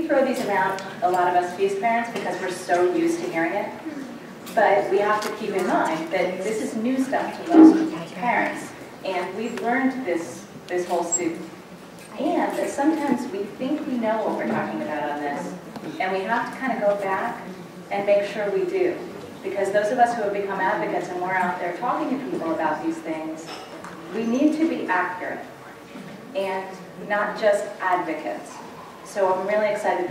we throw these around, a lot of us FE.A.S.T parents, because we're so used to hearing it. But we have to keep in mind that this is new stuff to most parents. And we've learned this whole soup. And that sometimes we think we know what we're talking about on this. And we have to kind of go back and make sure we do. Because those of us who have become advocates and we're out there talking to people about these things, we need to be accurate and not just advocates. So I'm really excited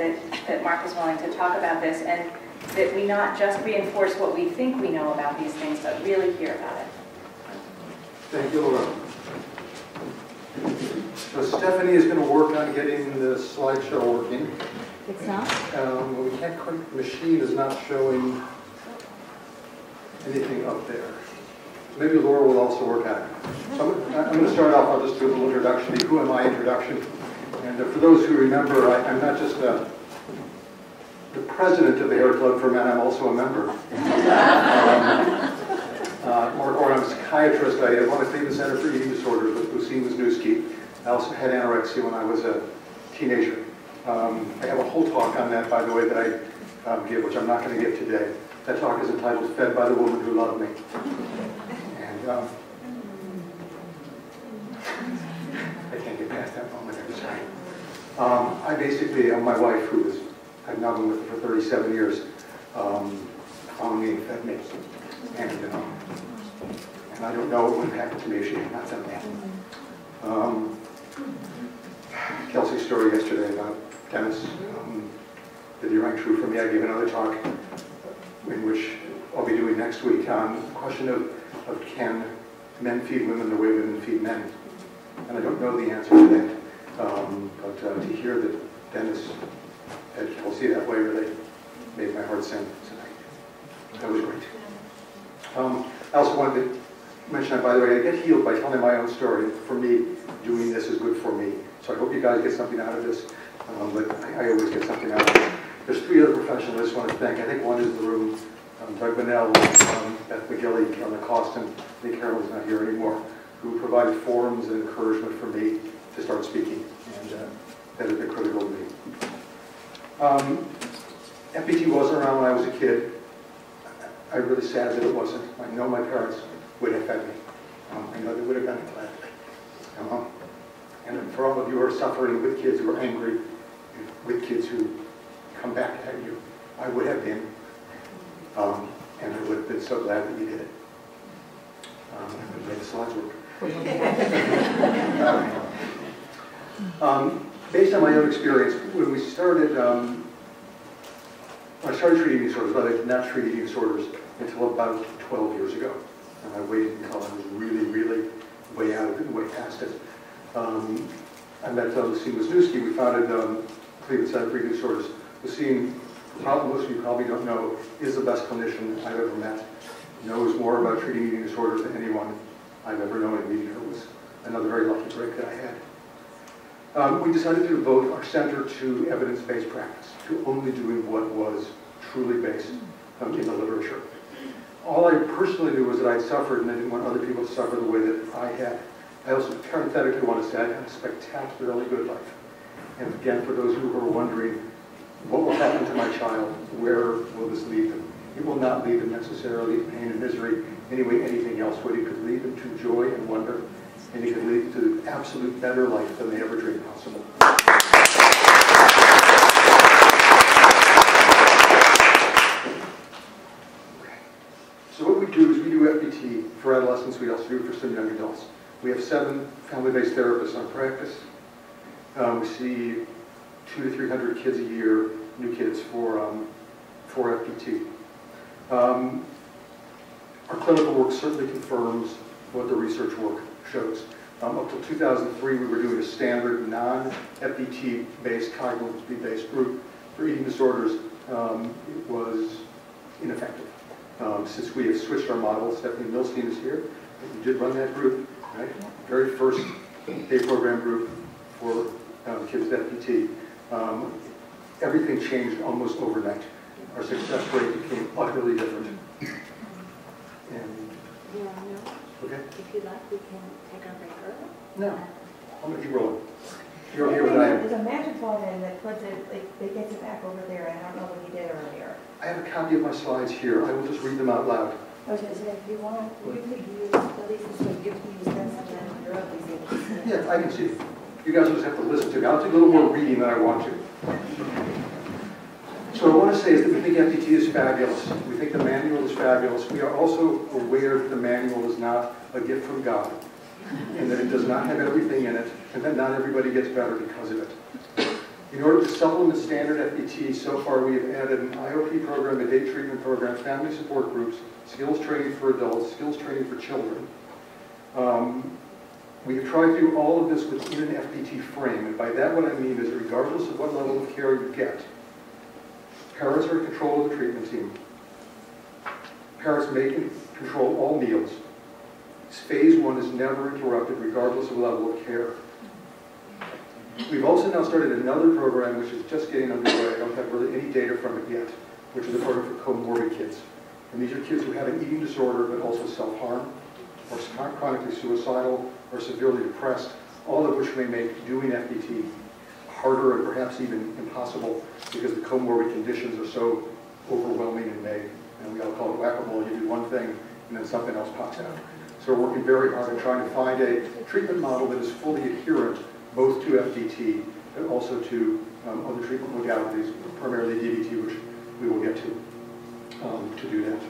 that Mark was willing to talk about this and that we not just reinforce what we think we know about these things, but really hear about it. Thank you, Laura. So Stephanie is going to work on getting the slideshow working. It's not? We can't quite, the machine is not showing anything up there. Maybe Laura will also work on it. So I'm going to start off, I'll just do a little introduction, the who am I introduction. And for those who remember, I'm not just the president of the Hair Club for Men, I'm also a member. Mark Warren, I'm a psychiatrist. I run a treatment center for eating disorders with Lucine Wisniewski. I also had anorexia when I was a teenager. I have a whole talk on that, by the way, that I give, which I'm not going to give today. That talk is entitled "Fed by the Woman Who Loved Me." And I can't get past that moment every time. I basically, my wife, I've now been with her for 37 years, found me and fed me. And I don't know what would have happened to me if she had not done that. Kelsey's story yesterday about Dennis, did you rang true for me? I gave another talk in which I'll be doing next week on the question of can men feed women the way women feed men? And I don't know the answer to that. But to hear that Dennis had Kelsey that way really made my heart sing tonight. That was great. I also wanted to mention, by the way, I get healed by telling my own story. For me, doing this is good for me. So I hope you guys get something out of this. But I always get something out of it. There's 3 other professionals I just want to thank. I think one is in the room, Doug Bonnell, Beth McGilly, Carolyn Costin. I think Carolyn's not here anymore, who provided forums and encouragement for me to start speaking. And that has been critical to me. FET wasn't around when I was a kid. I'm really sad that it wasn't. I know my parents would have fed me. I know they would have done it gladly. And for all of you who are suffering with kids who are angry, with kids who come back at you, I would have been. And I would have been so glad that you did it. I made the slides work. Based on my own experience, when we started, I started treating disorders, but I did not treat eating disorders until about 12 years ago. And I waited until I was really, really way out of it, way past it. I met Lucine Wisniewski. We founded Cleveland Center for Eating Disorders. Lucine, most of you probably don't know, is the best clinician I've ever met. Knows more about treating eating disorders than anyone I've ever known, and meeting her was another very lucky break that I had. We decided to devote our center to evidence-based practice, to only doing what was truly based in the literature. All I personally knew was that I'd suffered, and I didn't want other people to suffer the way that I had. I also parenthetically want to say I had a spectacularly good life. And again, for those who are wondering, what will happen to my child? Where will this lead them? It will not lead them necessarily to pain and misery, anyway, anything else. But it could lead them to joy and wonder, and it could lead them to absolute better life than they ever dreamed possible. So what we do is we do FET for adolescents. We also do it for some young adults. We have 7 family-based therapists on practice. We see 200 to 300 kids a year, new kids for FET. Our clinical work certainly confirms what the research work shows. Up till 2003, we were doing a standard non-FET-based, cognitively-based group for eating disorders. It was ineffective. Since we have switched our model, Stephanie Milstein is here. We did run that group, right? Very first day program group for kids with FET. Everything changed almost overnight. Our success rate became utterly different. And, okay. If you like, we can take our break early. No, I'm going to keep rolling. You're here with I am. There's a magic ball in that puts it, like, it gets it back over there, and I don't know what he did earlier. I have a copy of my slides here. I will just read them out loud. I was going to say, if you want, you could use, at least this way, you could use this, and then you're at least able to see it. Yeah, I can see. You guys will just have to listen to me. I'll do a little more reading than I want to. So what I want to say is that we think FDT is fabulous. We think the manual is fabulous. We are also aware that the manual is not a gift from God, and that it does not have everything in it, and that not everybody gets better because of it. In order to supplement standard FDT, so far we have added an IOP program, a day treatment program, family support groups, skills training for adults, skills training for children. We have tried to do all of this within an FDT frame, and by that what I mean is regardless of what level of care you get, parents are in control of the treatment team. Parents may control all meals. Phase 1 is never interrupted regardless of level of care. We've also now started another program which is just getting underway. I don't have really any data from it yet, which is a program for comorbid kids. And these are kids who have an eating disorder but also self-harm, or chronically suicidal, or severely depressed, all of which may make doing FDT harder and perhaps even impossible because the comorbid conditions are so overwhelming and vague. And we all call it whack-a-mole. You do one thing and then something else pops out. So we're working very hard on trying to find a treatment model that is fully adherent both to FDT and also to other treatment modalities, primarily DBT, which we will get to do that.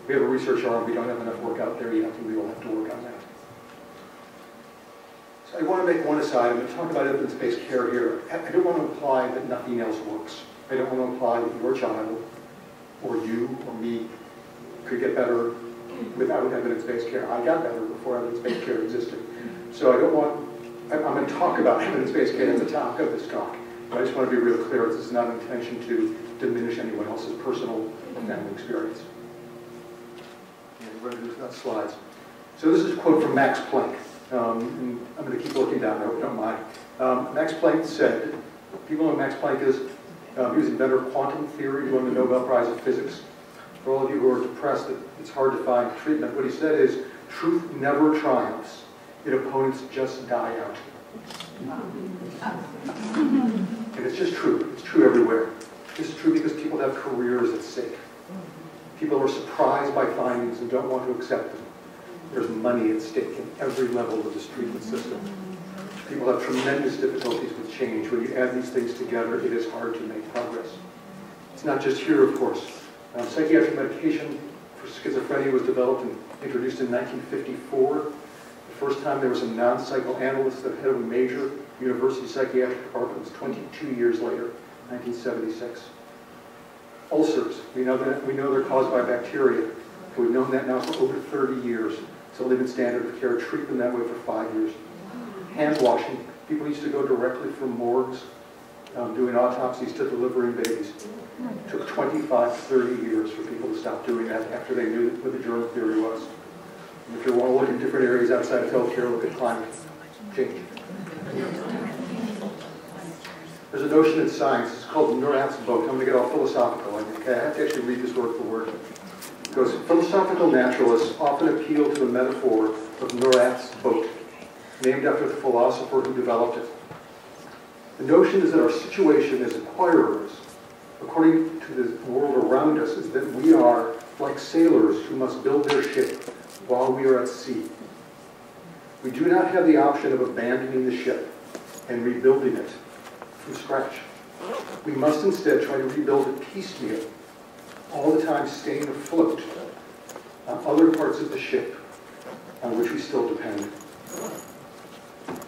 We have a research arm. We don't have enough work out there yet, and we will have to work on that. So I want to make one aside. I'm going to talk about evidence-based care here. I don't want to imply that nothing else works. I don't want to imply that your child or you or me could get better without evidence-based care. I got better before evidence-based care existed. So I'm going to talk about evidence-based care as the topic of this talk. But I just want to be real clear. This is not an intention to diminish anyone else's personal or family experience. And there's not slides. So this is a quote from Max Planck. And I'm going to keep looking down, I hope you don't mind. Max Planck said, people know who Max Planck is? He was inventor of quantum theory. He won the Nobel Prize in Physics. For all of you who are depressed that it's hard to find treatment, what he said is, truth never triumphs. Its opponents just die out. And it's just true. It's true everywhere. This is true because people have careers at stake. People are surprised by findings and don't want to accept them. There's money at stake in every level of this treatment system. People have tremendous difficulties with change. When you add these things together, it is hard to make progress. It's not just here, of course. Psychiatric medication for schizophrenia was developed and introduced in 1954. The first time there was a non-psychoanalyst at the head of a major university psychiatric department was 22 years later, 1976. Ulcers, we know they're caused by bacteria. We've known that now for over 30 years. It's only been standard of care. Treat them that way for 5 years. Hand washing. People used to go directly from morgues, doing autopsies to delivering babies. It took 25, 30 years for people to stop doing that after they knew what the germ theory was. And if you want to look in different areas outside of healthcare, look at climate change. There's a notion in science. It's called Neuropsychology. I'm going to get all philosophical. Okay, I have to actually read this word for word. It goes, philosophical naturalists often appeal to the metaphor of Neurop's boat, named after the philosopher who developed it. The notion is that our situation as acquirers, according to the world around us, is that we are like sailors who must build their ship while we are at sea. We do not have the option of abandoning the ship and rebuilding it from scratch. We must instead try to rebuild it piecemeal, all the time staying afloat on other parts of the ship on which we still depend.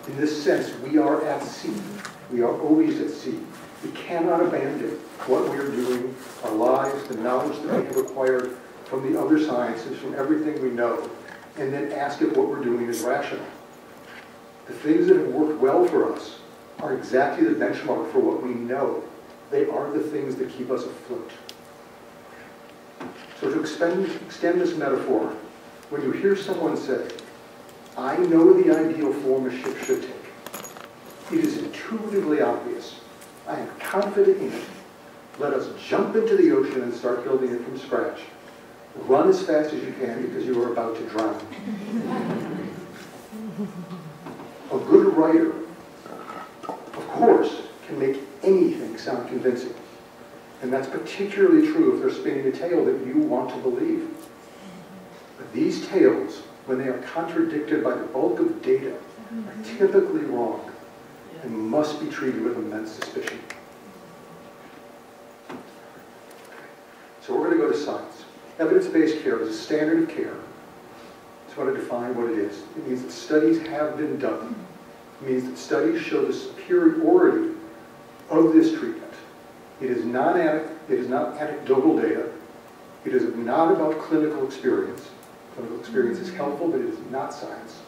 In this sense, we are at sea. We are always at sea. We cannot abandon what we are doing, our lives, the knowledge that we have acquired from the other sciences, from everything we know, and then ask if what we're doing is rational. The things that have worked well for us are exactly the benchmark for what we know. They are the things that keep us afloat. So to extend this metaphor, when you hear someone say, I know the ideal form a ship should take, it is intuitively obvious. I am confident in it. Let us jump into the ocean and start building it from scratch. Run as fast as you can because you are about to drown. A good writer convincing. And that's particularly true if they're spinning a tale that you want to believe. But these tales, when they are contradicted by the bulk of data, are typically wrong and must be treated with immense suspicion. So we're going to go to science. Evidence-based care is a standard of care. I just want to define what it is. It means that studies have been done. It means that studies show the superiority of this treatment. It is not anecdotal data. It is not about clinical experience. Clinical experience is helpful, but it is not science.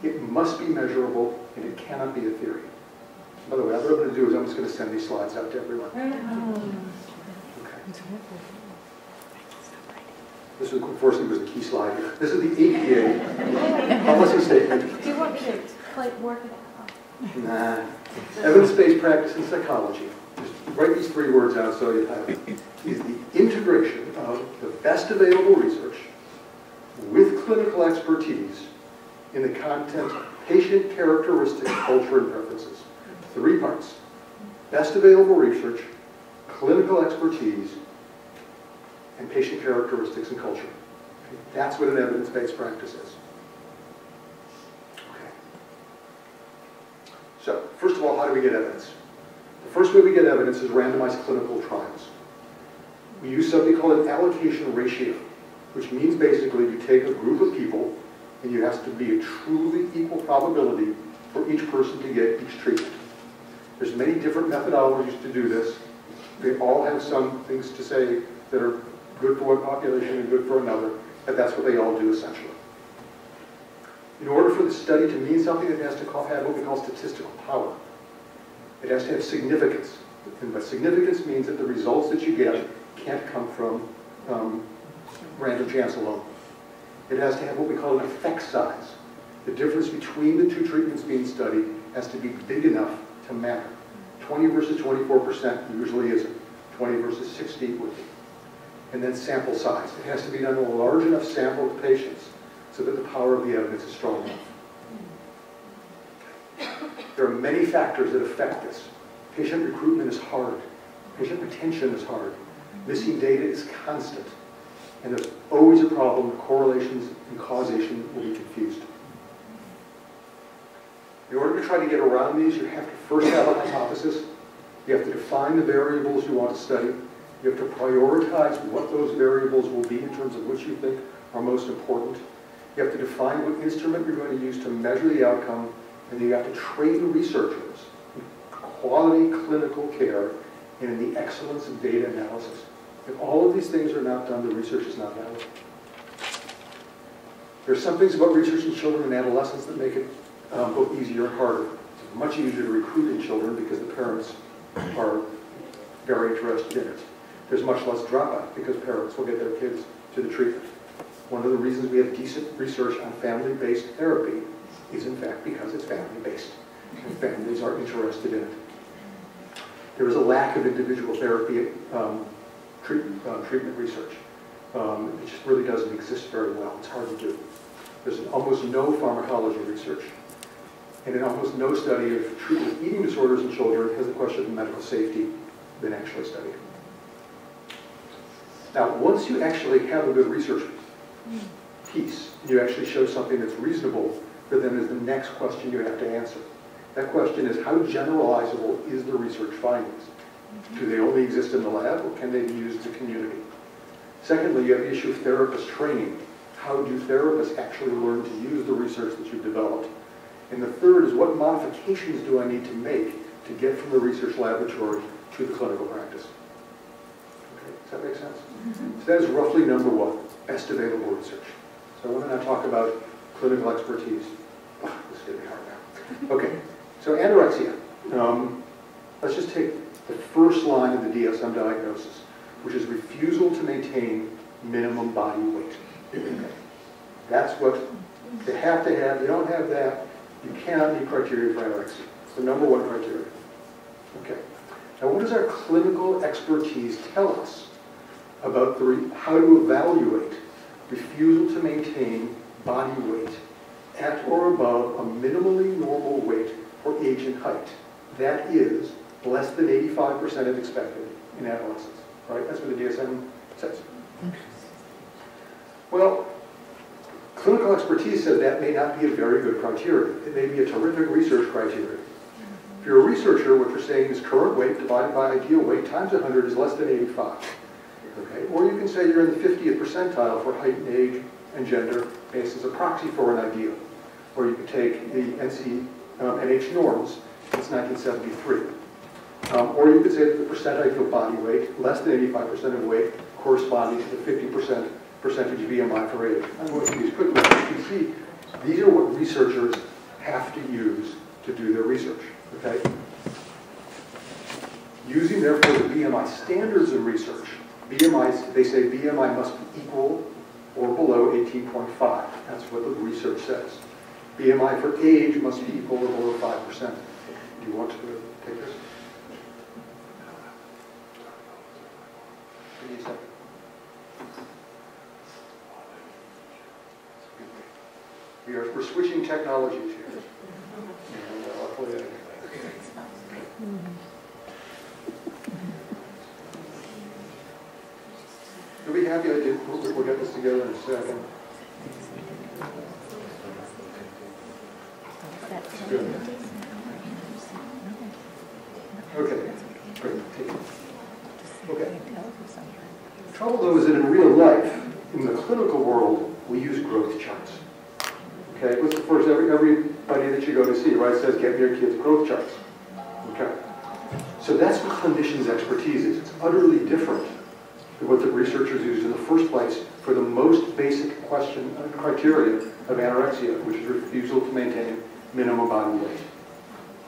It must be measurable, and it cannot be a theory. By the way, what I'm going to do is I'm just going to send these slides out to everyone. Okay. This, unfortunately, was the key slide here. This is the APA policy statement. Do you want me to work it out? Nah. Evidence-based practice in psychology. Just write these 3 words out so you have it. Is the integration of the best available research with clinical expertise in the content of patient characteristics, culture, and preferences. 3 parts. Best available research, clinical expertise, and patient characteristics and culture. Okay. That's what an evidence-based practice is. Okay. So, first of all, how do we get evidence? The first way we get evidence is randomized clinical trials. We use something called an allocation ratio, which means basically you take a group of people and you have to be a truly equal probability for each person to get each treatment. There's many different methodologies to do this. They all have some things to say that are good for one population and good for another, but that's what they all do essentially. In order for the study to mean something, it has to have what we call statistical power. It has to have significance. And what significance means that the results that you get can't come from random chance alone. It has to have what we call an effect size. The difference between the 2 treatments being studied has to be big enough to matter. 20 versus 24% usually isn't. 20 versus 60 would be. And then sample size. It has to be done in a large enough sample of patients so that the power of the evidence is strong enough. There are many factors that affect this. Patient recruitment is hard. Patient retention is hard. Missing data is constant. And there's always a problem. Correlations and causation will be confused. In order to try to get around these, you have to first have a hypothesis. You have to define the variables you want to study. You have to prioritize what those variables will be in terms of which you think are most important. You have to define what instrument you're going to use to measure the outcome, and then you have to train researchers in quality clinical care and in the excellence of data analysis. If all of these things are not done, the research is not valid. There are some things about research in children and adolescents that make it both easier and harder. It's much easier to recruit in children because the parents are very interested in it. There's much less dropout because parents will get their kids to the treatment. One of the reasons we have decent research on family-based therapy is in fact because it's family-based and families are interested in it. There is a lack of individual therapy treatment research. It just really doesn't exist very well. It's hard to do. There's almost no pharmacology research. And in almost no study of treatment of eating disorders in children has the question of medical safety been actually studied. Now, once you actually have a good research piece, you actually show something that's reasonable, but then is the next question you have to answer. That question is, how generalizable is the research findings? Do they only exist in the lab, or can they be used in the community? Secondly, you have the issue of therapist training. How do therapists actually learn to use the research that you've developed? And the third is, what modifications do I need to make to get from the research laboratory to the clinical practice? Okay, does that make sense? So that is roughly number 1, best available research. So I want to now talk about clinical expertise. Oh, this is going to be hard now. Okay, so anorexia. Let's just take the first line of the DSM diagnosis, which is refusal to maintain minimum body weight. Okay. That's what they have to have. You don't have that, you cannot meet criteria for anorexia. It's the number 1 criteria. Okay. Now, what does our clinical expertise tell us about how to evaluate refusal to maintain body weight at or above a minimally normal weight for age and height? That is less than 85% is expected in adolescence, right? That's what the DSM says. Well, clinical expertise says that may not be a very good criteria. It may be a terrific research criteria. If you're a researcher, what you're saying is current weight divided by ideal weight times 100 is less than 85. Okay? Or you can say you're in the 50th percentile for height and age and gender based as a proxy for an ideal. Or you could take the NH norms, it's 1973. Or you could say that the percent ideal body weight, less than 85% of weight, corresponding to the 50% percentage BMI for age. I'm going through these quickly. You can see these are what researchers have to use to do their research. Okay? Using, therefore, the BMI standards in research, BMI, they say BMI must be equal or below 18.5. That's what the research says. BMI for age must be equal or below 5%. Do you want to take this? Give me a second. We're switching technologies here. And, I'll pull it in. You'll be happy I did. We'll get this together in a second. Good. Okay. Great. Take it. Okay. The trouble, though, is that in real life, in the clinical world, we use growth charts. Okay, what's the first, everybody that you go to see, right, says, get me your kids' growth charts. Okay. So that's what clinicians' expertise is. It's utterly different than what the researchers used in the first place for the most basic criteria of anorexia, which is refusal to maintain minimum body weight.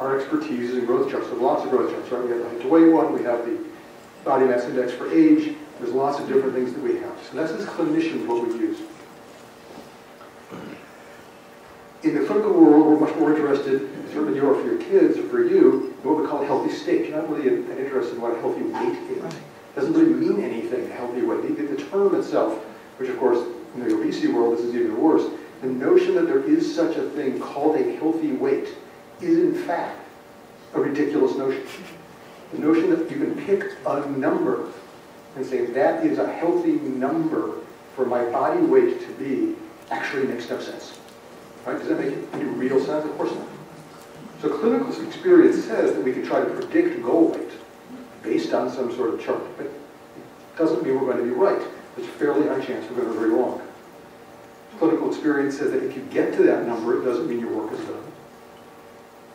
Our expertise is in growth charts. There's lots of growth charts, right? We have the height to weight one, we have the body mass index for age, there's lots of different things that we have. So that's as clinicians what we use. In the clinical world, we're much more interested, certainly you are for your kids or for you, in what we call a healthy state. You're not really interested in what a healthy weight is. It doesn't really mean anything, a healthy weight. The term itself, which of course, in the obesity world, this is even worse, the notion that there is such a thing called a healthy weight is in fact a ridiculous notion. The notion that you can pick a number and say that is a healthy number for my body weight to be actually makes no sense. Right? Does that make any real sense? Of course not. So clinical experience says that we can try to predict goal weight based on some sort of chart, but it doesn't mean we're going to be right. There's a fairly high chance we're going to be very wrong. Clinical experience says that if you get to that number, it doesn't mean your work is done.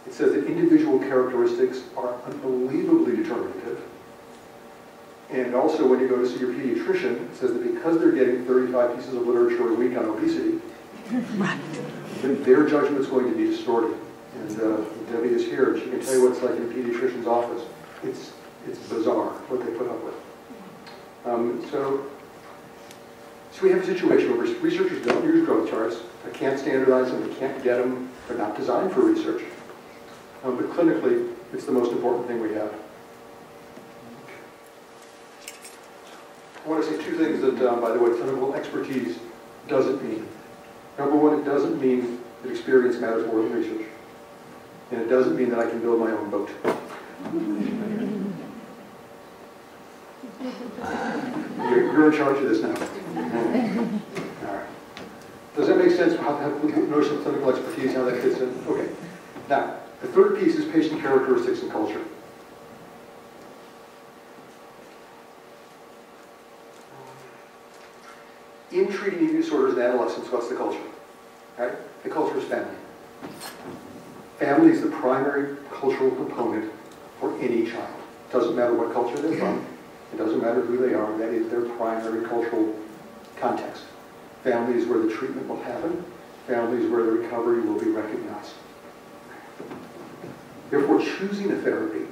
It says that individual characteristics are unbelievably determinative. And also, when you go to see your pediatrician, it says that because they're getting 35 pieces of literature a week on obesity, then their judgment's going to be distorted. And Debbie is here, and she can tell you what it's like in a pediatrician's office. It's bizarre what they put up with. So we have a situation where researchers don't use growth charts. They can't standardize them. They can't get them. They're not designed for research. But clinically, it's the most important thing we have. I want to say two things that, by the way, clinical expertise doesn't mean. Number one, it doesn't mean that experience matters more than research. And it doesn't mean that I can build my own boat. You're in charge of this now. All right. Does that make sense? How the notion of clinical expertise, how that fits in? Okay. Now, the third piece is patient characteristics and culture. In treating eating disorders in adolescence, what's the culture? Right? The culture is family. Family is the primary cultural component for any child. It doesn't matter what culture they're from. It doesn't matter who they are. That is their primary cultural context. Family is where the treatment will happen. Family is where the recovery will be recognized. Therefore, choosing a therapy,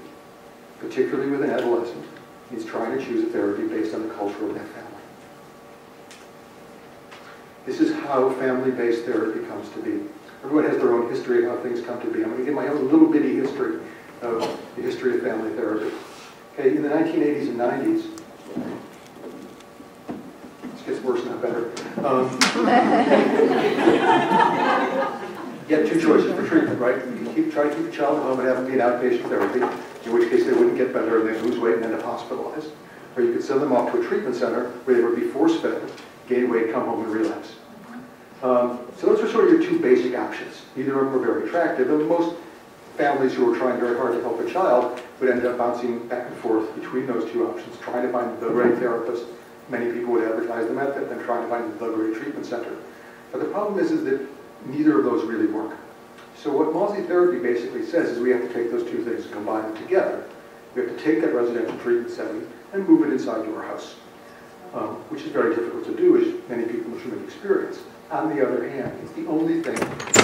particularly with an adolescent, means trying to choose a therapy based on the culture of that family. This is how family-based therapy comes to be. Everyone has their own history of how things come to be. I'm going to give my own little bitty history of the history of family therapy. Okay, in the 1980s and 90s, this gets worse, not better. You have two choices for treatment, right? You can try to keep a child at home and have them be an outpatient therapy, in which case they wouldn't get better and they'd lose weight and end up hospitalized. Or you could send them off to a treatment center where they would be force-fed, gain weight, come home and relapse. So those are sort of your two basic options. Neither of them are very attractive, and most families who are trying very hard to help a child would end up bouncing back and forth between those two options, trying to find the right therapist. Many people would advertise them at that, then trying to find the right treatment center. But the problem is that neither of those really work. So what Mawsey therapy basically says is we have to take those two things and combine them together. We have to take that residential treatment setting and move it inside your house, which is very difficult to do, as many people should experience. On the other hand, it's the only thing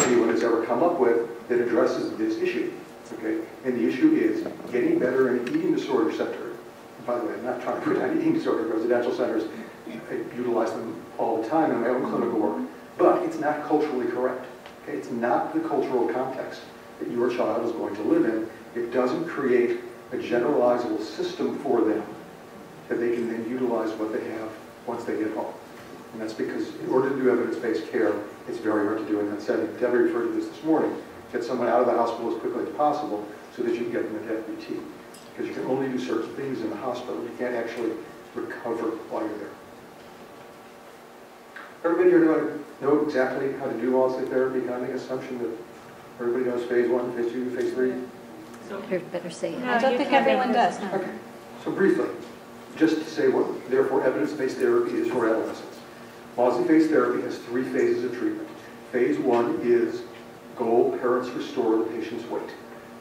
anyone has ever come up with that addresses this issue. Okay? And the issue is getting better in an eating disorder center. And by the way, I'm not trying to put down eating disorder residential centers. I utilize them all the time in my own clinical work. But it's not culturally correct. Okay? It's not the cultural context that your child is going to live in. It doesn't create a generalizable system for them that they can then utilize what they have once they get home. And that's because in order to do evidence-based care, it's very hard to do in that setting. Debbie referred to this morning. Get someone out of the hospital as quickly as possible so that you can get them into FBT. Because you can only do certain things in the hospital. You can't actually recover while you're there. Everybody here know exactly how to do Mawsey therapy? Can I make an assumption that everybody knows phase 1, phase 2, phase 3? You better say it. No, I don't think everyone does. No. Okay. So briefly, just to say what, therefore, evidence-based therapy is for adolescents. Mawsey-based therapy has 3 phases of treatment. Phase 1 is goal, parents restore the patient's weight.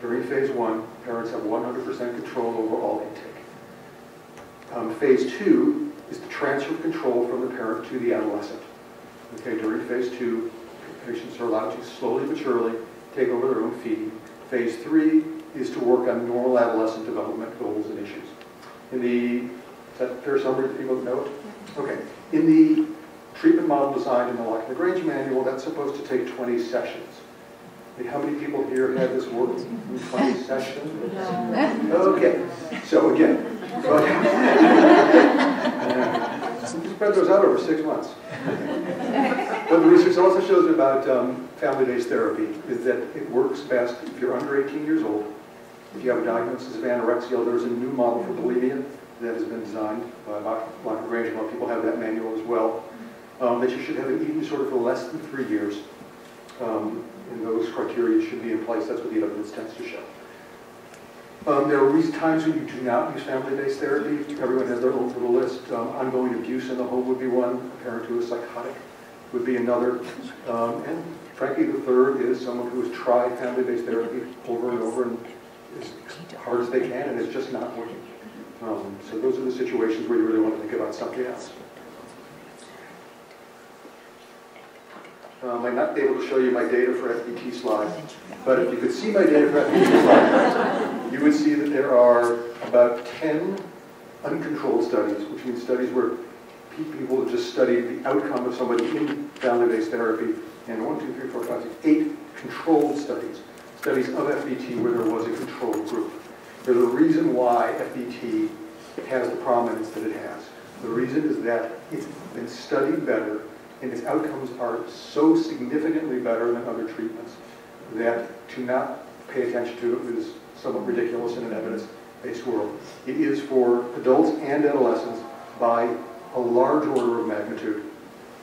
During phase 1, parents have 100% control over all intake. Phase 2 is the transfer of control from the parent to the adolescent. Okay, during phase 2, patients are allowed to slowly but surely take over their own feeding. Phase 3 is to work on normal adolescent development goals and issues. Is that a fair summary that people know it? Okay. In the treatment model designed in the Lock-and-Grange manual, that's supposed to take 20 sessions. How many people here had this work in 20 sessions? No. Okay. So again, spread those out over 6 months. What the research also shows about family-based therapy is that it works best if you're under 18 years old. If you have a diagnosis of anorexia, there's a new model for bulimia that has been designed by Lock-and-Grange. A lot of people have that manual as well. That you should have an eating disorder for less than 3 years. And those criteria should be in place. That's what the evidence tends to show. There are times when you do not use family-based therapy. Everyone has their own little list. Ongoing abuse in the home would be one. A parent who is psychotic would be another. And frankly, the third is someone who has tried family-based therapy over and over and as hard as they can, and it's just not working. So those are the situations where you really want to think about something else. I might not be able to show you my data for FBT slides, but if you could see my data for FBT slides, you would see that there are about 10 uncontrolled studies, which means studies where people have just studied the outcome of somebody in family-based therapy, and 1, 2, 3, 4, 5, 6, 8 controlled studies of FBT where there was a controlled group. There's a reason why FBT has the prominence that it has. The reason is that it's been studied better, and its outcomes are so significantly better than other treatments that to not pay attention to it is somewhat ridiculous in an evidence-based world. It is for adults and adolescents by a large order of magnitude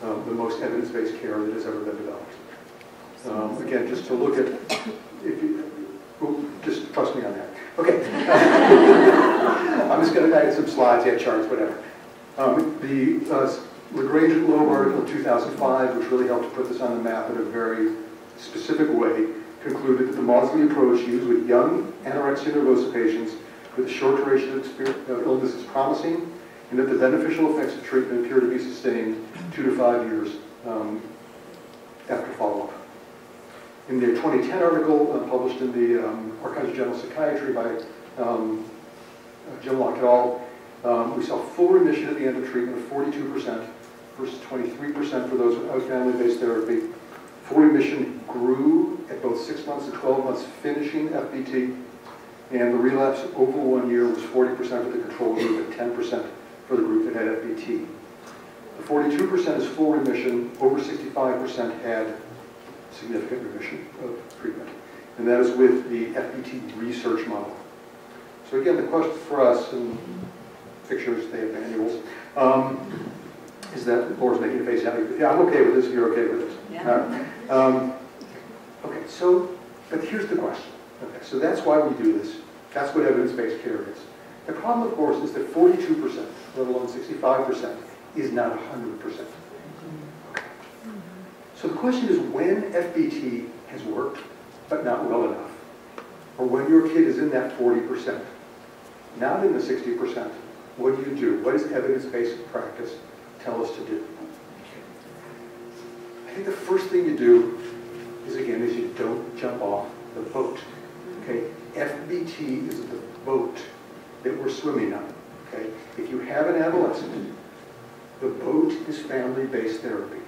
the most evidence-based care that has ever been developed. Again, just to look at, just trust me on that. Okay. I'm just going to add some slides, charts, whatever. The Lagrange Loeb article in 2005, which really helped to put this on the map in a very specific way, concluded that the Mawsey approach used with young anorexia nervosa patients with a short duration of illness is promising, and that the beneficial effects of treatment appear to be sustained 2 to 5 years after follow-up. In their 2010 article published in the Archives of General Psychiatry by Jim Locke et al., we saw full remission at the end of treatment of 42% versus 23% for those without family-based therapy. Full remission grew at both 6 months and 12 months finishing FBT, and the relapse over 1 year was 40% for the control group and 10% for the group that had FBT. The 42% is full remission, over 65% had significant remission of treatment. And that is with the FBT research model. So again, the question for us, and pictures, they have manuals, is that Laura's making a face at me. Yeah, I'm okay with this, if you're okay with this. Yeah. Okay, so, but here's the question. Okay, so that's why we do this. That's what evidence-based care is. The problem, of course, is that 42%, let alone 65%, is not 100%. Okay. So the question is when FBT has worked, but not well enough, or when your kid is in that 40%, not in the 60%, what do you do? What does evidence-based practice tell us to do? I think the first thing you do is, again, is you don't jump off the boat. Okay? FBT is the boat that we're swimming on. Okay? If you have an adolescent, the boat is family-based therapy.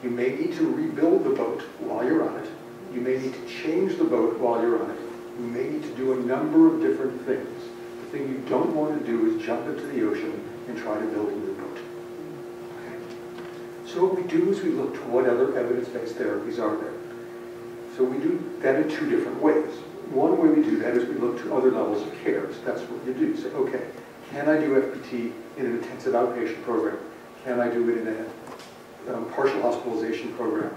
You may need to rebuild the boat while you're on it. You may need to change the boat while you're on it. You may need to do a number of different things. The thing you don't want to do is jump into the ocean and try to build a new boat. Okay? So what we do is we look to what other evidence-based therapies are there. So we do that in two different ways. One way we do that is we look to other levels of care. So that's what you do. So, okay, can I do FBT in an intensive outpatient program? Can I do it in a partial hospitalization program?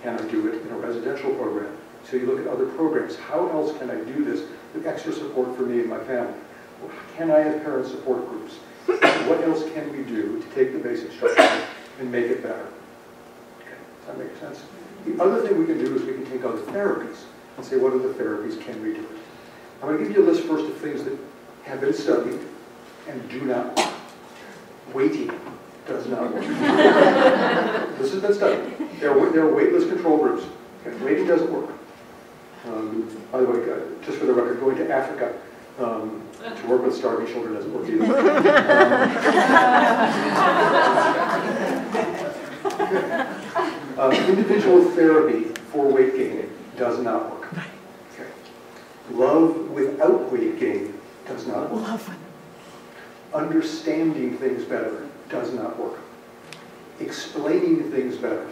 Can I do it in a residential program? So you look at other programs. How else can I do this with extra support for me and my family? Can I have parent support groups? What else can we do to take the basic structure and make it better? Okay, does that make sense? The other thing we can do is we can take other therapies and say, what other therapies can we do? I'm going to give you a list first of things that have been studied and do not work. Waiting does not work. This has been studied. There are waitlist control groups. Okay, waiting doesn't work. By the way, just for the record, going to Africa to work with starving children doesn't work either. Individual therapy for weight gain does not work. Okay. Love without weight gain does not work. Understanding things better does not work. Explaining things better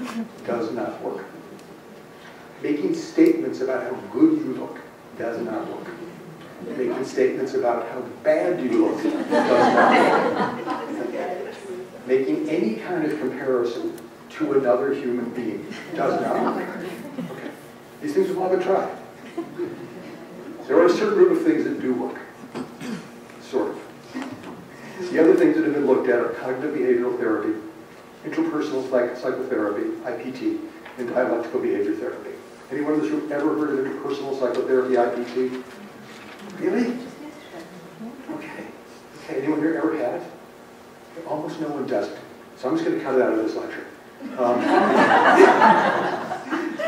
does not work. Making statements about how good you look does not work. Making statements about how bad you look does not work. Making any kind of comparison to another human being does not work. Okay. These things have all been tried. There are a certain group of things that do work. Sort of. The other things that have been looked at are cognitive behavioral therapy, interpersonal psychotherapy, IPT, and dialectical behavior therapy. Anyone in this room ever heard of interpersonal psychotherapy, IPT? Really? Okay. Okay, anyone here ever had it? Okay, almost no one does it. So I'm just going to cut it out of this lecture.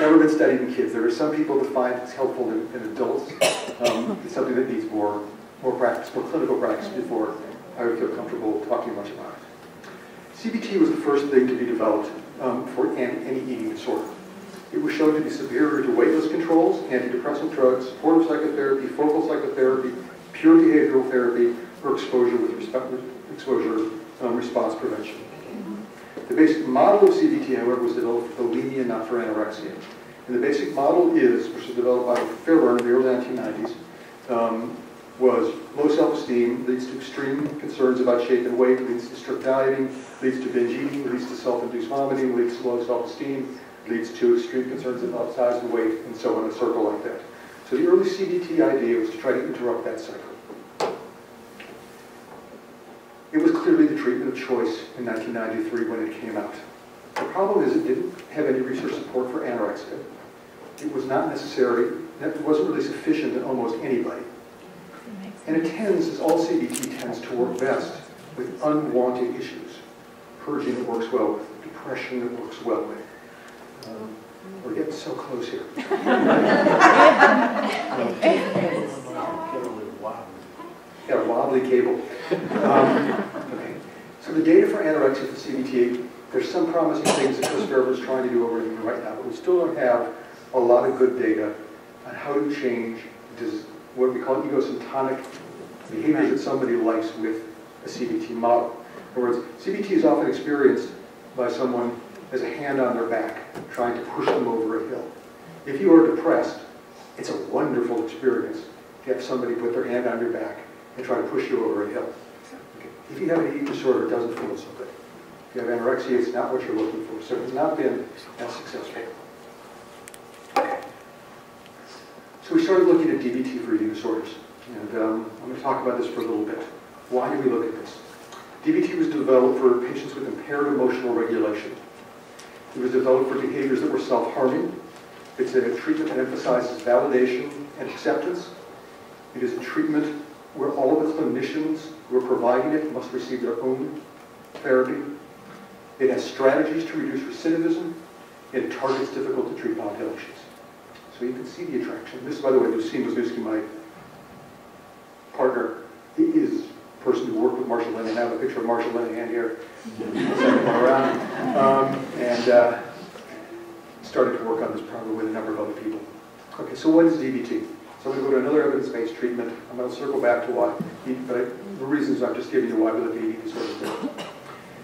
Never been studied in kids. There are some people that find it's helpful in adults. It's something that needs more practice, more clinical practice before I would feel comfortable talking much about it. CBT was the first thing to be developed for any eating disorder. It was shown to be superior to weightless controls, antidepressant drugs, supportive psychotherapy, focal psychotherapy, pure behavioral therapy, or exposure response prevention. The basic model of CBT, however, was developed for bulimia, not for anorexia. And the basic model is, which was developed by Fairburn in the early 1990s, was low self-esteem, leads to extreme concerns about shape and weight, leads to strict dieting, leads to binge eating, leads to self-induced vomiting, leads to low self-esteem, leads to extreme concerns about size and weight, and so on, a circle like that. So the early CBT idea was to try to interrupt that cycle. It was clearly the treatment of choice in 1993 when it came out. The problem is it didn't have any research support for anorexia. It was not necessary, it wasn't really sufficient in almost anybody. And it tends, as all CBT tends to work best with unwanted issues. Purging it works well with, depression it works well with. We're getting so close here. Yeah, wobbly cable. Okay. So the data for anorexia for CBT, there's some promising things that Chris Fairburn is trying to do over in right now, but we still don't have a lot of good data on how to change what we call egosyntonic behaviors that somebody likes with a CBT model. In other words, CBT is often experienced by someone as a hand on their back, trying to push them over a hill. If you are depressed, it's a wonderful experience to have somebody put their hand on your back and try to push you over a hill. Okay. If you have an eating disorder, it doesn't feel so good. If you have anorexia, it's not what you're looking for. So it's not been as successful. Okay. So we started looking at DBT for eating disorders. And I'm going to talk about this for a little bit. Why do we look at this? DBT was developed for patients with impaired emotional regulation. It was developed for behaviors that were self-harming. It's a treatment that emphasizes validation and acceptance. It is a treatment where all of the clinicians who are providing it must receive their own therapy. It has strategies to reduce recidivism. It targets difficult to treat populations. So you can see the attraction. This is, by the way, Lucine Wisniewski, my partner. He is the person who worked with Marshall Linehan. I have a picture of Marshall Linehan here. Send him around. And started to work on this probably with a number of other people. Okay, so what is DBT? So I'm going to go to another evidence-based treatment. I'm going to circle back to why, but the reasons I'm just giving you why we look at eating disorders.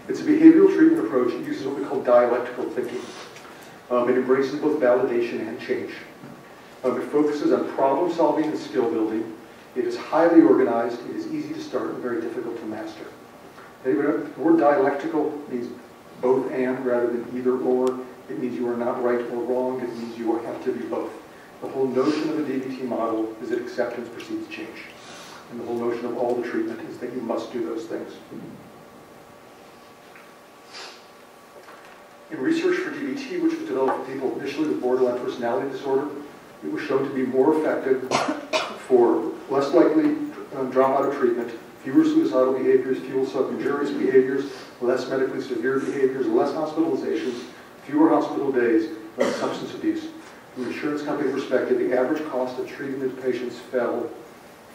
It's a behavioral treatment approach. It uses what we call dialectical thinking. It embraces both validation and change. It focuses on problem solving and skill building. It is highly organized. It is easy to start and very difficult to master. The word dialectical means both and rather than either or. It means you are not right or wrong. It means you have to be both. The whole notion of the DBT model is that acceptance precedes change. And the whole notion of all the treatment is that you must do those things. In research for DBT, which was developed for people initially with borderline personality disorder, it was shown to be more effective for less likely drop out of treatment, fewer suicidal behaviors, fewer self-injurious behaviors, less medically severe behaviors, less hospitalizations, fewer hospital days, less substance abuse. From an insurance company perspective, the average cost of treating the patients fell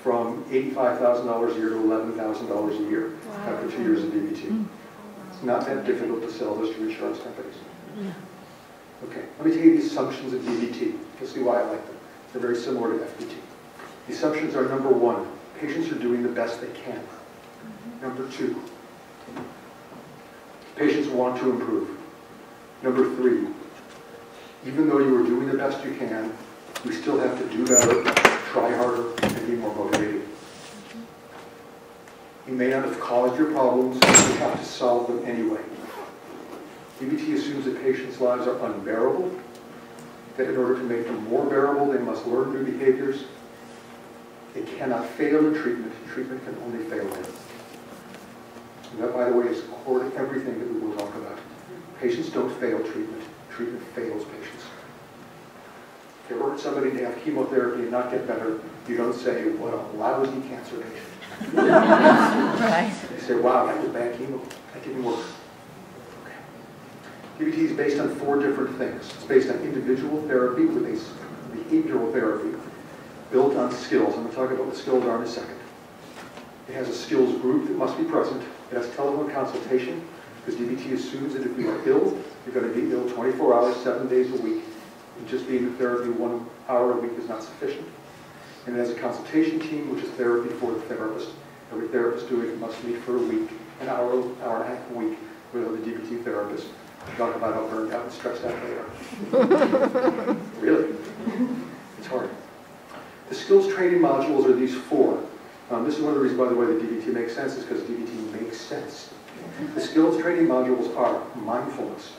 from $85,000 a year to $11,000 a year after 2 years of DBT. It's not that difficult to sell this to insurance companies. Okay, let me tell you the assumptions of DBT. You'll see why I like them. They're very similar to FBT. The assumptions are, number one, patients are doing the best they can. Number two, patients want to improve. Number three, even though you are doing the best you can, you still have to do better, try harder, and be more motivated. You may not have caused your problems, but you have to solve them anyway. DBT assumes that patients' lives are unbearable, that in order to make them more bearable, they must learn new behaviors. They cannot fail in treatment. Treatment can only fail them. And that, by the way, is core to everything that we will talk about. Patients don't fail treatment. Treatment fails patients. If you ever heard somebody to have chemotherapy and not get better, you don't say, what a lousy cancer patient. Right. You say, wow, that was bad chemo. That didn't work. Okay. DBT is based on 4 different things. It's based on individual therapy with a behavioral therapy built on skills. I'm going to talk about what skills are in a second. It has a skills group that must be present. It has telephone consultation, because DBT assumes that if you are ill, you're going to be ill 24 hours, 7 days a week. And just being in therapy 1 hour a week is not sufficient. And it has a consultation team, which is therapy for the therapist. Every therapist doing it must meet for a week, an hour and a half a week with other DBT therapists. Talk about how burned out and stressed out they are. Really? It's hard. The skills training modules are these 4. This is one of the reasons, by the way, that DBT makes sense, is because DBT makes sense. The skills training modules are mindfulness,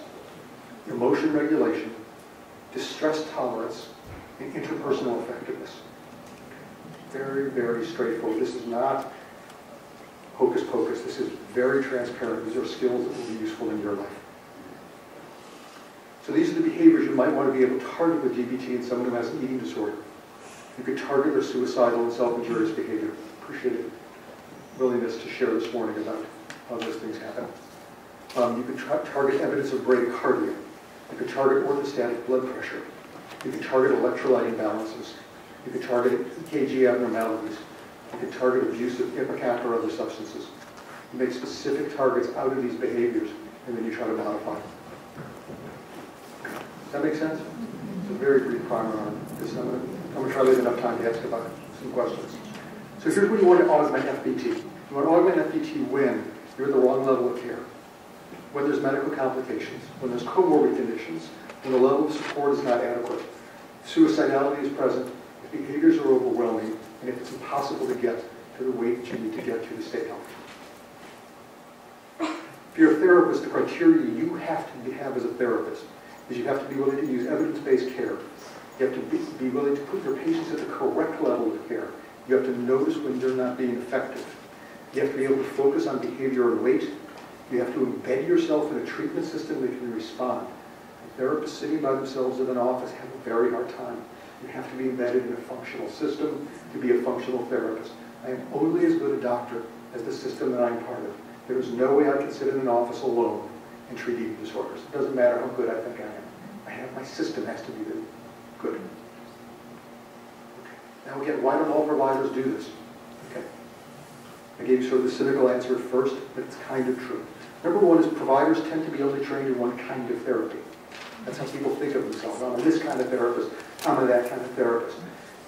emotion regulation, distress tolerance, and interpersonal effectiveness. Very, very straightforward. This is not hocus pocus. This is very transparent. These are skills that will be useful in your life. So these are the behaviors you might want to be able to target with DBT in someone who has an eating disorder. You could target their suicidal and self-injurious behavior. Appreciate willingness to share this morning about how those things happen. You could target evidence of bradycardia. You could target orthostatic blood pressure. You could target electrolyte imbalances. You could target EKG abnormalities. You could target abuse of ipecac or other substances. You make specific targets out of these behaviors, and then you try to modify them. Does that make sense? It's a very brief primer on this. I'm going to try to leave enough time to ask about some questions. So here's when you want to augment FBT. You want to augment FBT when you're at the wrong level of care, when there's medical complications, when there's comorbid conditions, when the level of support is not adequate, suicidality is present, if behaviors are overwhelming, and if it's impossible to get to the weight that you need to get to stay healthy. If you're a therapist, the criteria you have to have as a therapist is you have to be willing to use evidence-based care. You have to be willing to put your patients at the correct level of care. You have to notice when you're not being effective. You have to be able to focus on behavior and weight. You have to embed yourself in a treatment system that can respond. Therapists sitting by themselves in an office have a very hard time. You have to be embedded in a functional system to be a functional therapist. I am only as good a doctor as the system that I'm part of. There is no way I can sit in an office alone and treat eating disorders. It doesn't matter how good I think I am. My system has to be good. Okay. Now again, why don't all providers do this? Okay. I gave you sort of the cynical answer first, but it's kind of true. Number one is providers tend to be only trained in one kind of therapy. That's how people think of themselves. I'm this kind of therapist, I'm that kind of therapist.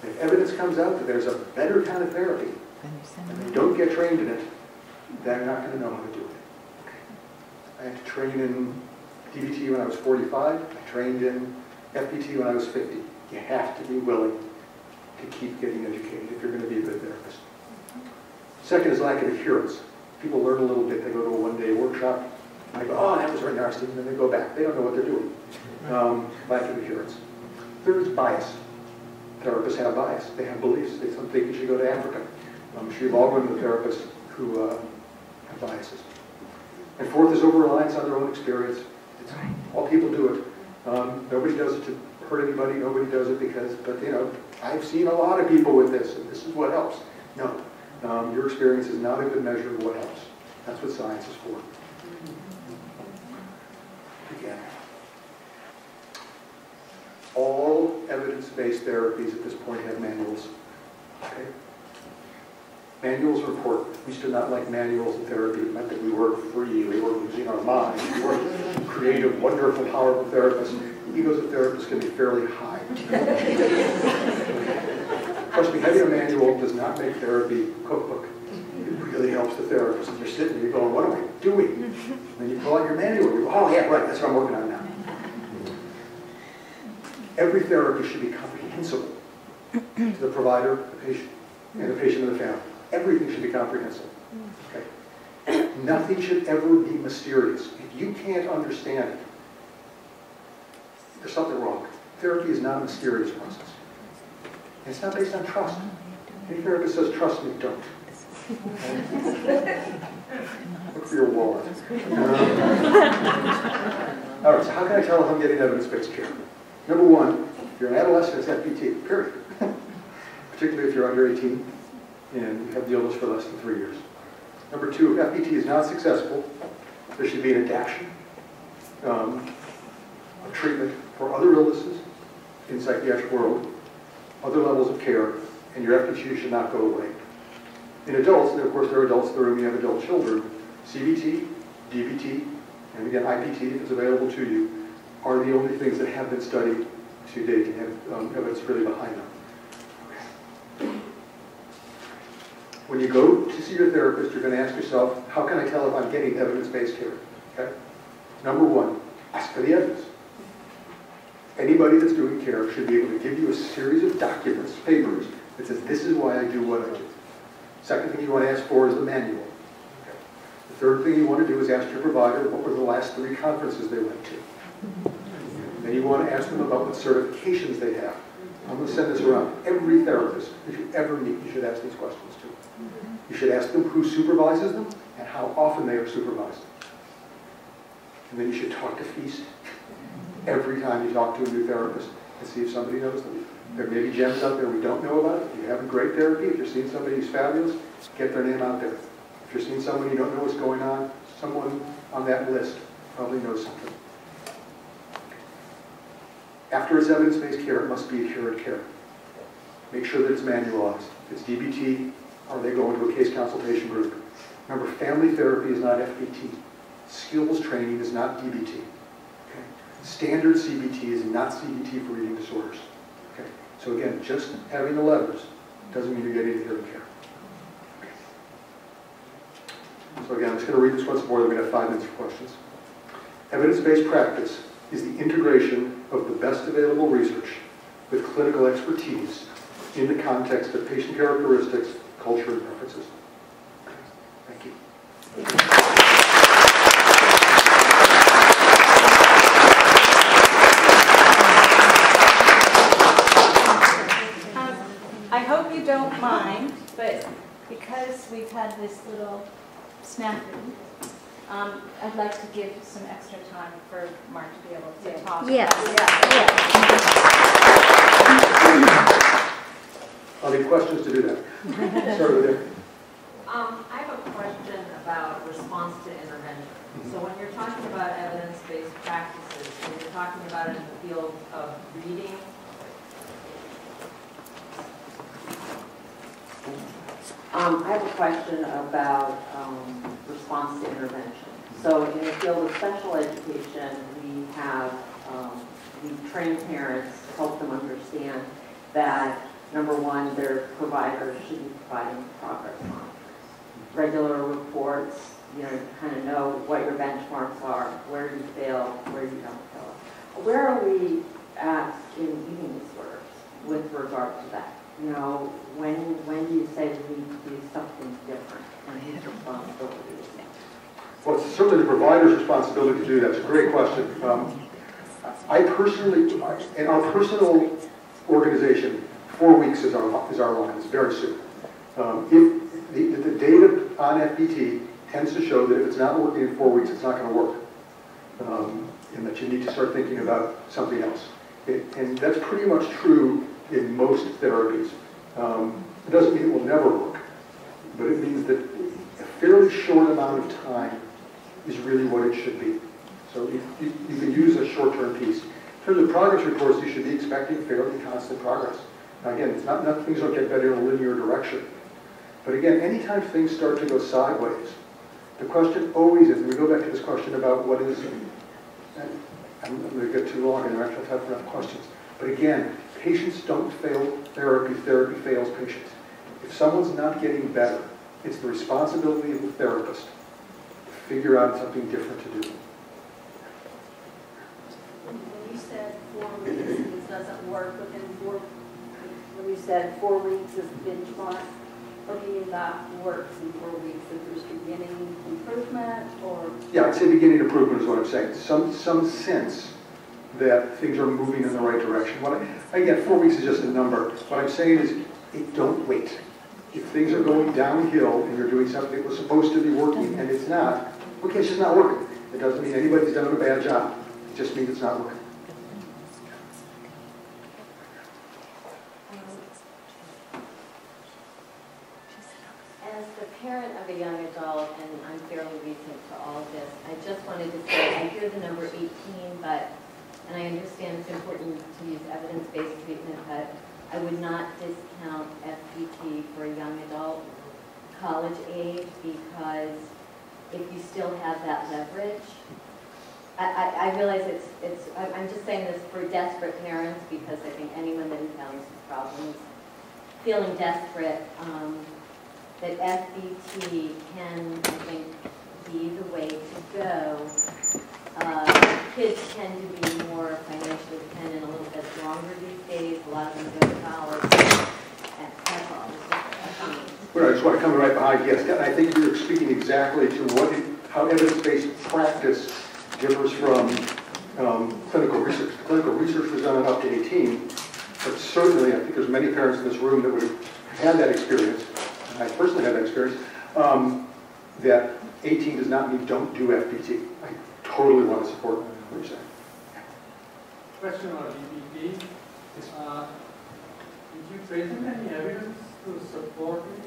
And if evidence comes out that there's a better kind of therapy, and they don't get trained in it, they're not going to know how to do it. Okay. I had to train in DBT when I was 45. I trained in FPT when I was 50. You have to be willing to keep getting educated if you're going to be a good therapist. Second is lack of adherence. People learn a little bit. They go to a one-day workshop. I go, oh, that was very interesting, and then they go back. They don't know what they're doing. Lack of adherence. Third is bias. Therapists have bias. They have beliefs. They think you should go to Africa. I'm sure you've all run into therapists who have biases. And fourth is over-reliance on their own experience. All people do it. Nobody does it to hurt anybody. Nobody does it because, but you know, I've seen a lot of people with this, and this is what helps. No. Your experience is not a good measure of what helps. That's what science is for. Again, all evidence-based therapies at this point have manuals. Okay? Manuals are important. We used to not like manuals in therapy. It meant that we weren't free, we weren't using our minds, we weren't creative, wonderful, powerful therapists. The egos of therapists can be fairly high. Trust me, having a manual does not make therapy a cookbook. It really helps the therapist. And you're sitting and you're going, what am I doing? And then you pull out your manual and you go, oh yeah, right, that's what I'm working on now. Every therapy should be comprehensible to the provider, the patient, and the patient and the family. Everything should be comprehensible. Okay? Nothing should ever be mysterious. If you can't understand it, there's something wrong. Therapy is not a mysterious process. And it's not based on trust. Any therapist says, trust me, don't. Look for your wallet. All right, so how can I tell if I'm getting evidence-based care? Number one, if you're an adolescent, it's FPT, period. Particularly if you're under 18 and you have the illness for less than 3 years. Number two, if FPT is not successful, there should be an adaptation of treatment for other illnesses in the psychiatric world, other levels of care, and your FPT should not go away. In adults, and of course there are adults in the room, you have adult children, CBT, DBT, and again IPT, if it's available to you, are the only things that have been studied to date and have evidence really behind them. Okay. When you go to see your therapist, you're going to ask yourself, how can I tell if I'm getting evidence-based care? Okay? Number one, ask for the evidence. Anybody that's doing care should be able to give you a series of documents, papers, that says, this is why I do what I do. Second thing you want to ask for is the manual. Okay. The third thing you want to do is ask your provider what were the last 3 conferences they went to. Then you want to ask them about what certifications they have. I'm going to send this around. Every therapist that you ever meet, you should ask these questions to. You should ask them who supervises them and how often they are supervised. And then you should talk to F.E.A.S.T every time you talk to a new therapist and see if somebody knows them. There may be gems out there we don't know about. If you're having great therapy, if you're seeing somebody who's fabulous, get their name out there. If you're seeing someone you don't know what's going on, someone on that list probably knows something. After it's evidence-based care, it must be adherent care. Make sure that it's manualized. If it's DBT, are they going to a case consultation group? Remember, family therapy is not FPT. Skills training is not DBT. Okay? Standard CBT is not CBT for eating disorders. Okay? So again, just having the letters doesn't mean you're getting adherent care. Okay. So again, I'm just going to read this once more, then we're going to have 5 minutes for questions. Evidence-based practice is the integration of the best available research with clinical expertise in the context of patient characteristics culture and preferences. Thank you. I hope you don't mind, but because we've had this little snafu, I'd like to give some extra time for Mark to be able to talk. Yes. I'll need questions to do that. Start with there. I have a question about response to intervention. So when you're talking about evidence-based practices, when you're talking about it in the field of reading, I have a question about response to intervention. So in the field of special education, we train parents, help them understand that, number one, their providers should be providing progress monitoring. Regular reports, you kind of know what your benchmarks are, where you fail, where you don't fail. Where are we at in eating disorders with regard to that? When do you say we need to do something different and whose responsibility is that? Well, it's certainly the provider's responsibility to do that. It's a great question. I personally, in our personal organization, 4 weeks is our line. It's very soon. If the data on FBT tends to show that if it's not working in 4 weeks, it's not going to work, and that you need to start thinking about something else. And that's pretty much true in most therapies. It doesn't mean it will never work, but it means that a fairly short amount of time is really what it should be. So you can use a short-term piece. In terms of progress reports, you should be expecting fairly constant progress. Now again, it's not things don't get better in a linear direction. But again, anytime things start to go sideways, the question always is, and we go back to this question about what is, and I'm going to get too long and I actually have enough questions. But again, patients don't fail therapy, therapy fails patients. If someone's not getting better, it's the responsibility of the therapist to figure out something different to do. When you said 4 weeks, it doesn't work within when you said 4 weeks is the benchmark, what do you mean that works in 4 weeks? If there's beginning improvement or? Yeah, I'd say beginning improvement is what I'm saying. Some sense that things are moving in the right direction. Again, 4 weeks is just a number. What I'm saying is, don't wait. If things are going downhill and you're doing something that was supposed to be working and it's not, okay, it's just not working. It doesn't mean anybody's done a bad job. It just means it's not working. As the parent of a young adult, and I'm fairly recent to all of this, I just wanted to say, I hear the number 18, and I understand it's important to use evidence-based treatment, but I would not discount FBT for a young adult college age, because if you still have that leverage, I realize I'm just saying this for desperate parents, because I think anyone that encounters these problems, feeling desperate, that FBT can, I think, be the way to go. Kids tend to be more financially dependent a little bit longer these days. A lot of them go to college. And that's all. Well, I just want to come right behind. Yes, I think you're speaking exactly to how evidence-based practice differs from clinical research. The clinical research was done on up to 18, but certainly I think there's many parents in this room that would have had that experience. I personally had that experience, that 18 does not mean don't do FBT. I totally want to support what you're saying. Question on EPT. Did you present any evidence to support it?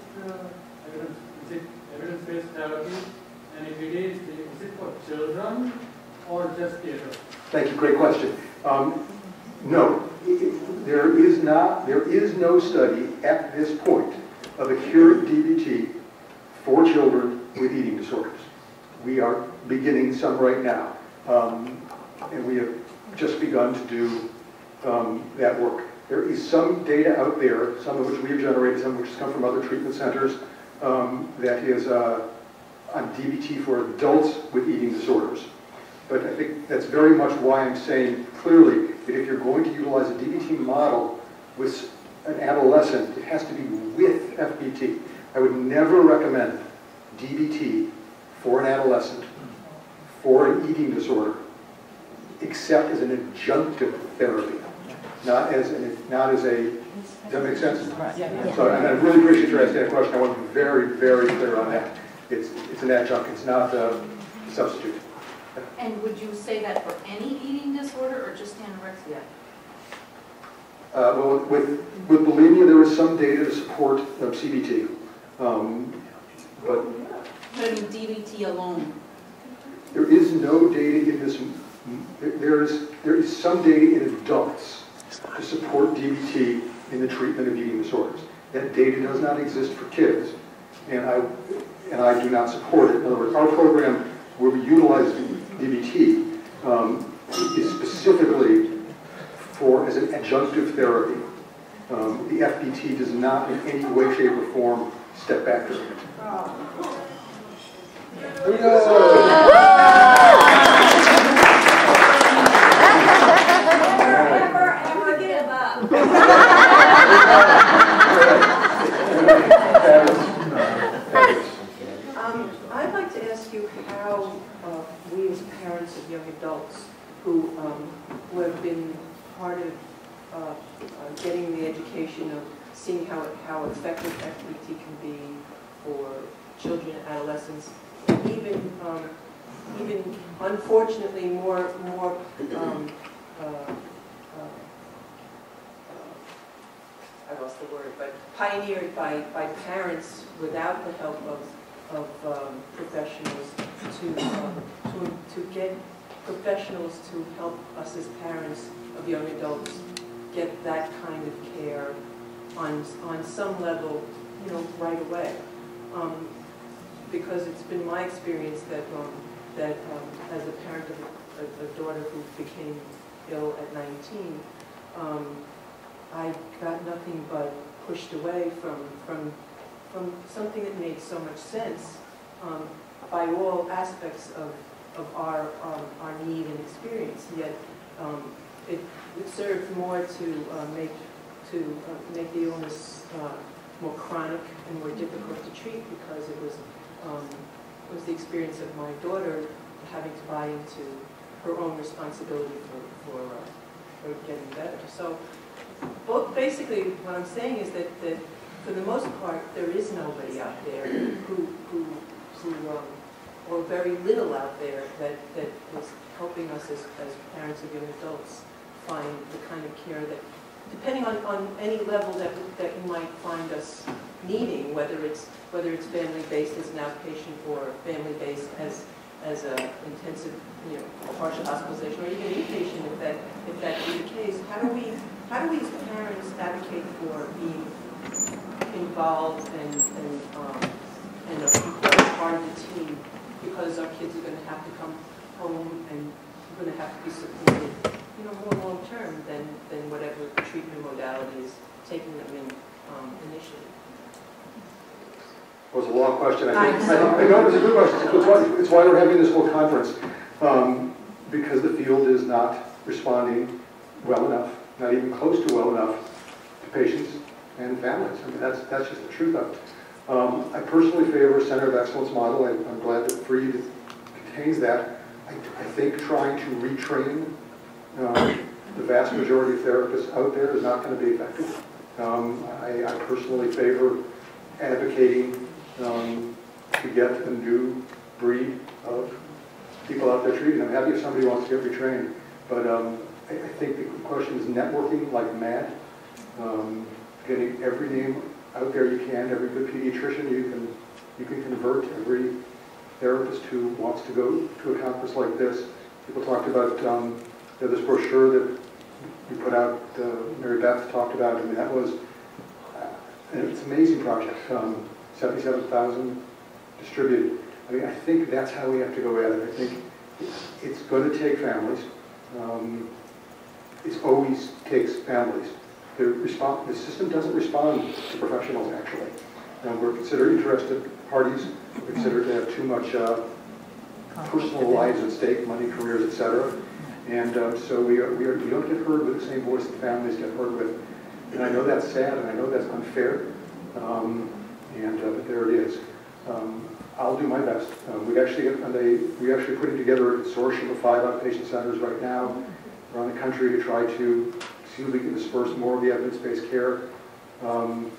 Is it evidence-based therapy? And if it is it for children or just the adults? Thank you. Great question. No, there is no study at this point of a cure of DBT for children with eating disorders. We are beginning some right now, and we have just begun to do that work. There is some data out there, some of which we have generated, some of which has come from other treatment centers, that is on DBT for adults with eating disorders. But I think that's very much why I'm saying clearly that if you're going to utilize a DBT model with an adolescent, it has to be with FBT. I would never recommend DBT for an adolescent for an eating disorder, except as an adjunctive therapy, not as a, does that make sense? Yeah. So, and I really appreciate you asking that question. I want to be very, very clear on that. It's an adjunct, it's not a substitute. And would you say that for any eating disorder or just anorexia? Well, with bulimia, there is some data to support CBT. But I mean, DBT alone. there is no data in this. There is some data in adults to support DBT in the treatment of eating disorders. That data does not exist for kids, and I do not support it. In other words, our program where we utilize DBT is specifically as an adjunctive therapy. The FBT does not in any way, shape, or form step back to it. Never give up. I'd like to ask you how we as parents of young adults who have been part of getting the education of seeing how effective FBT can be for children and adolescents, even unfortunately more I lost the word, but pioneered by parents without the help of professionals to get professionals to help us as parents of young adults get that kind of care on some level, right away. Because it's been my experience that as a parent of a daughter who became ill at 19, I got nothing but pushed away from something that made so much sense by all aspects of our need and experience. Yet it served more to make the illness more chronic and more difficult to treat, because it was the experience of my daughter having to buy into her own responsibility for getting better. So, basically, what I'm saying is that for the most part, there is nobody out there who or very little out there that is helping us as parents of young adults find the kind of care that, depending on any level that you might find us needing, whether it's family-based as an outpatient or family-based as a intensive, partial hospitalization, or even inpatient, if that be the case. How do we as parents advocate for being involved and a important part of the team, because our kids are going to have to come home and we're going to have to be supported, more long term than whatever treatment modality is taking them in initially? It was a long question. I know it's a good question. It's why we're having this whole conference, because the field is not responding well enough, not even close to well enough, to patients and families. I mean, that's just the truth of it. I personally favor a Center of Excellence model. I'm glad that FAED contains that. I think trying to retrain the vast majority of therapists out there is not going to be effective. I personally favor advocating to get a new breed of people out there treating. I'm happy if somebody wants to get retrained, but I think the question is networking like mad, getting every name out there you can, every good pediatrician you can convert, every therapist who wants to go to a conference like this. People talked about this brochure that we put out, Mary Beth talked about. I mean, that was it's an amazing project. 77,000 distributed. I mean, I think that's how we have to go at it. I think it's going to take families. It always takes families. The system doesn't respond to professionals, actually. We're considered interested parties. We're considered to have too much personal lives at stake, money, careers, etc. And so we don't get heard with the same voice that families get heard with. And I know that's sad, and I know that's unfair. And there it is. I'll do my best. We actually putting together a consortium of 5 outpatient centers right now around the country to try to see if we can disperse more of the evidence-based care. But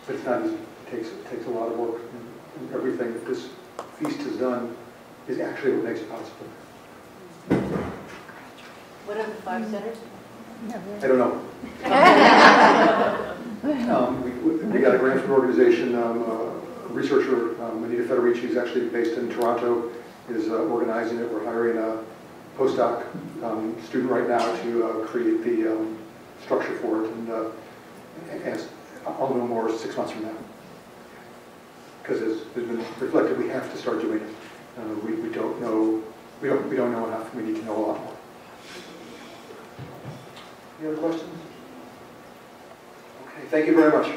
it's not easy. It takes a lot of work. And everything that this FEAST has done is actually what makes it possible. What are the 5 centers? I don't know. We got a grant from an organization, a researcher, Anita Federici, who's actually based in Toronto, is organizing it. We're hiring a postdoc student right now to create the structure for it, and I'll know more 6 months from now. Because as has been reflected, we have to start doing it. We don't know. We don't know enough. We need to know a lot more. Any other questions? Okay. Thank you very much.